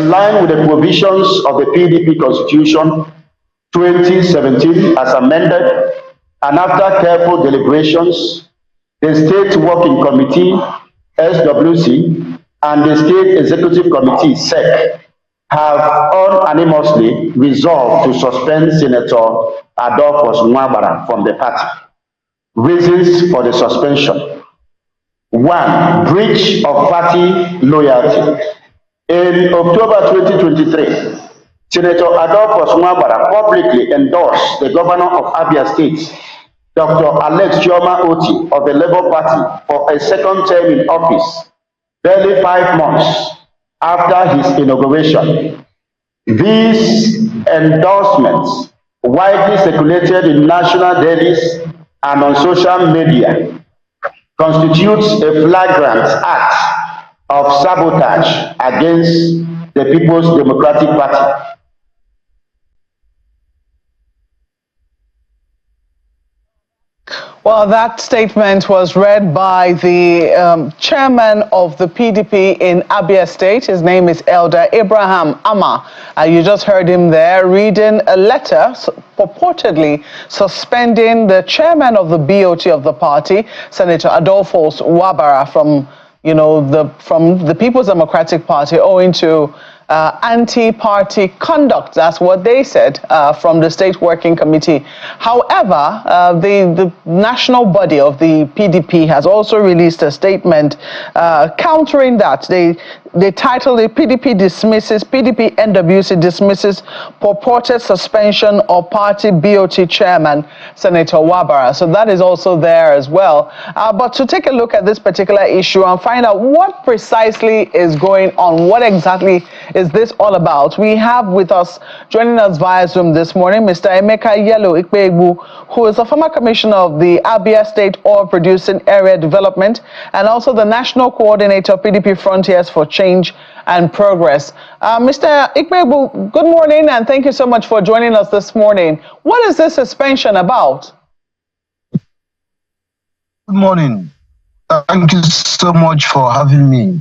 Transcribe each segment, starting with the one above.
in line with the provisions of the PDP Constitution 2017 as amended, and after careful deliberations, the State Working Committee, SWC, and the State Executive Committee, SEC, have unanimously resolved to suspend Senator Adolphus Nwabara from the party. Reasons for the suspension. 1. Breach of party loyalty. In October 2023, Senator Adolphus Nwabara publicly endorsed the governor of Abia State, Dr. Alex Chioma Oti of the Labour Party, for a second term in office, barely 5 months after his inauguration. These endorsements, widely circulated in national dailies and on social media, constitutes a flagrant act of sabotage against the People's Democratic Party. Well, that statement was read by the chairman of the PDP in Abia State. His name is Elder Abraham Amah. You just heard him there reading a letter purportedly suspending the chairman of the BOT of the party, Senator Adolphus Nwabara, from the People's Democratic Party, owing to anti-party conduct. That's what they said from the State Working Committee. However, the national body of the PDP has also released a statement countering that. They titled it PDP NWC dismisses purported suspension of party BOT chairman, Senator Nwabara. So that is also there as well. But to take a look at this particular issue and find out what precisely is going on, what exactly is this all about, we have with us, joining us via Zoom this morning, Mr. Emeka Ikpegbu, who is a former commissioner of the Abia State Oil Producing Area Development and also the national coordinator of PDP Frontiers for Change and Progress. Mr. Ikpegbu, good morning, and thank you so much for joining us this morning. What is this suspension about? Good morning. Thank you so much for having me.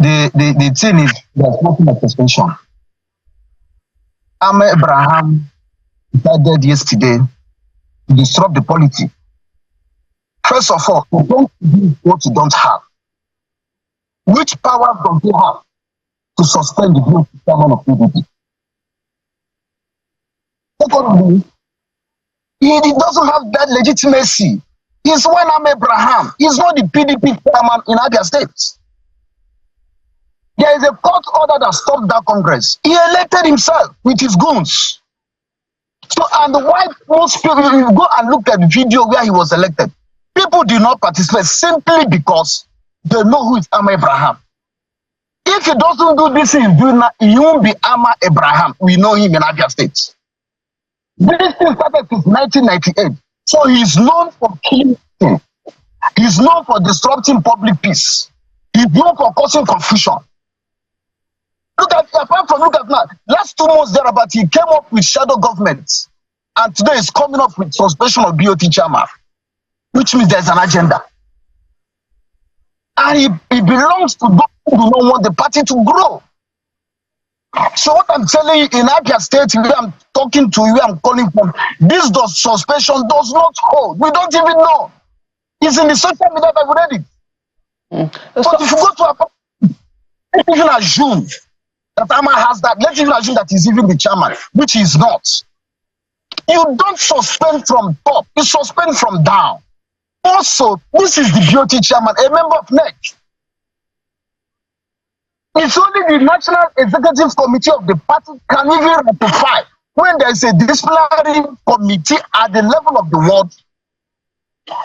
The thing is, there's nothing like suspension. Amah Abraham decided yesterday to disrupt the polity. First of all, you don't do what you don't have. Which power does he have to suspend the chairman of PDP? Secondly, he doesn't have that legitimacy. He's one Amah Abraham. He's not the PDP chairman in Abia State. There is a court order that stopped that Congress. He elected himself with his goons. So, and why most people, you go and look at the video where he was elected, people do not participate simply because they know who is Amah Abraham. If he doesn't do this, he won't be Amah Abraham. We know him in Abia State. This thing started since 1998. So he's known for killing. He's known for disrupting public peace. He's known for causing confusion. Look at now. Last 2 months thereabout, he came up with shadow government, and today he's coming up with suspension of BOT chairman, which means there's an agenda. And he belongs to those who do not want the party to grow. So what I'm telling you, in Abia State, where I'm talking to you, where I'm calling from, this suspension does not hold. We don't even know. It's in the social media that we read it. But if you go to a party, let's even assume that Amah has that. Let's even assume that he's even the chairman, which he is not. You don't suspend from top, you suspend from down. Also, this is the BOT chairman, a member of NEC. It's only the National Executive Committee of the party can even ratify when there is a disciplinary committee at the level of the world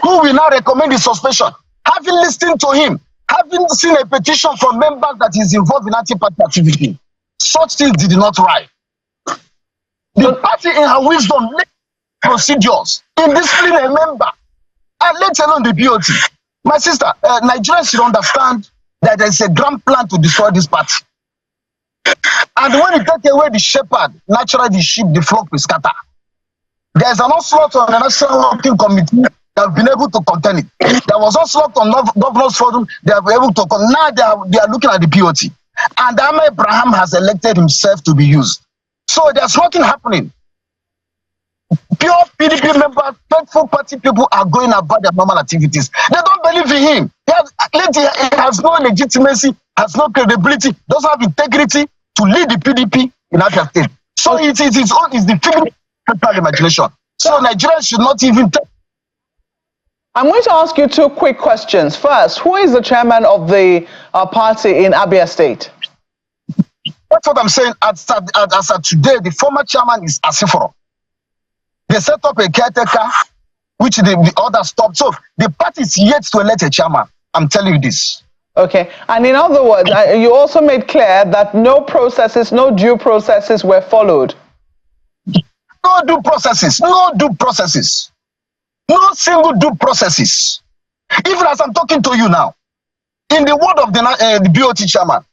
who will now recommend the suspension. Having listened to him, having seen a petition from members that is involved in anti-party activity, such things did not write. The party, in her wisdom, procedures in disciplining a member, and let alone the BOT. My sister, Nigerians should understand that there is a grand plan to destroy this party. And when you take away the shepherd, naturally the sheep, the flock will scatter. There is an onslaught on the National Working Committee that have been able to contain it. There was onslaught on Governors Forum, they have been able to contain. Now they are looking at the BOT. And Amah Abraham has elected himself to be used. So there's nothing happening. Pure PDP members, faithful party people are going about their normal activities. They don't believe in him. He has no legitimacy, has no credibility, doesn't have integrity to lead the PDP in Abia State. So it's the figure of imagination. So Nigerians should not even take. I'm going to ask you two quick questions. First, who is the chairman of the party in Abia State? That's what I'm saying. As of today, the former chairman is Asiforo. They set up a caretaker, which the others stopped. So the party is yet to elect a chairman. I'm telling you this. Okay. And in other words, you also made clear that no due processes were followed. No due processes. No single due processes. Even as I'm talking to you now, in the word of the BOT chairman,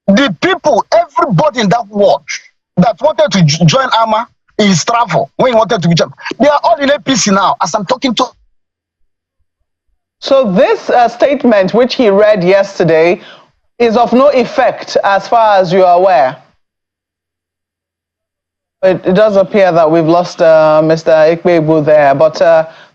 the people, everybody in that ward that wanted to join Amah in his travel, when he wanted to be chairman, they are all in APC now, as I'm talking to. So this statement, which he read yesterday, is of no effect as far as you are aware. It does appear that we've lost Mr. Ikpegbu there, but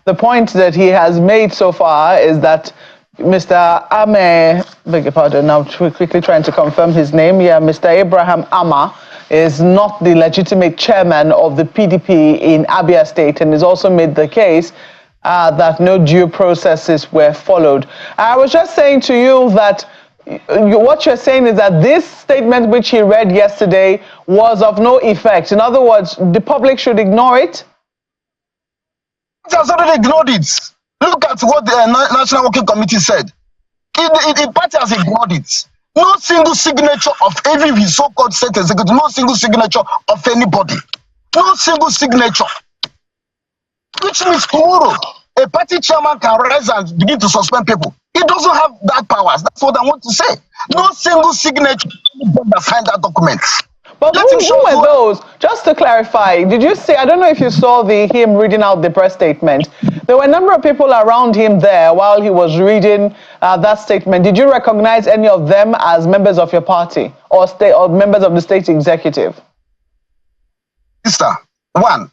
the point that he has made so far is that Mr. Amah, beg your pardon, now quickly trying to confirm his name. Yeah, Mr. Abraham Amah is not the legitimate chairman of the PDP in Abia State, and has also made the case that no due processes were followed. I was just saying to you that what you're saying is that this statement which he read yesterday was of no effect. In other words, the public should ignore it? It has already ignored it. Look at what the National Working Committee said. The party has ignored it. No single signature of even his so-called state executive, no single signature of anybody. No single signature. Which means tomorrow, a party chairman can rise and begin to suspend people. He doesn't have that powers. That's what I want to say. No single signature that signed that document. But who were those? Just to clarify, did you see, I don't know if you saw him reading out the press statement. There were a number of people around him there while he was reading that statement. Did you recognize any of them as members of your party or members of the state executive? Sister, one,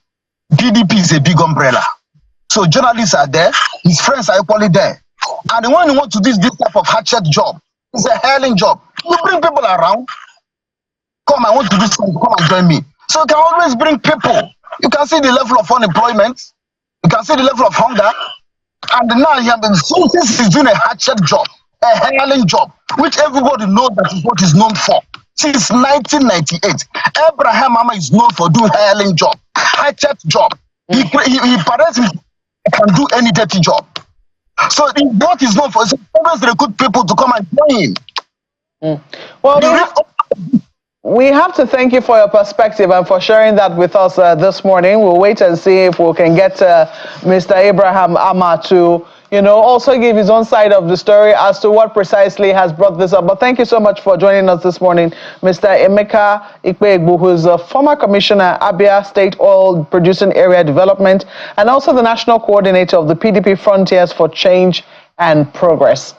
PDP is a big umbrella. So journalists are there, his friends are equally there. And when you want to do this type of hatchet job, it's a hailing job. You bring people around. Come, I want to do something, come and join me. So you can always bring people. You can see the level of unemployment. You can see the level of hunger. And now since he's doing a hatchet job, a hailing job, which everybody knows that is what he's known for. Since 1998, Abraham Amah is known for doing hailing job, hatchet job. He parades him, can do any dirty job. So what is known for is always recruit people to come and join him. Well, we have to thank you for your perspective and for sharing that with us this morning. We'll wait and see if we can get Mr. Abraham Amah to, also give his own side of the story as to what precisely has brought this up. But thank you so much for joining us this morning, Mr. Emeka Ikpegbu, who is a former commissioner, Abia State Oil Producing Area Development, and also the national coordinator of the PDP Frontiers for Change and Progress.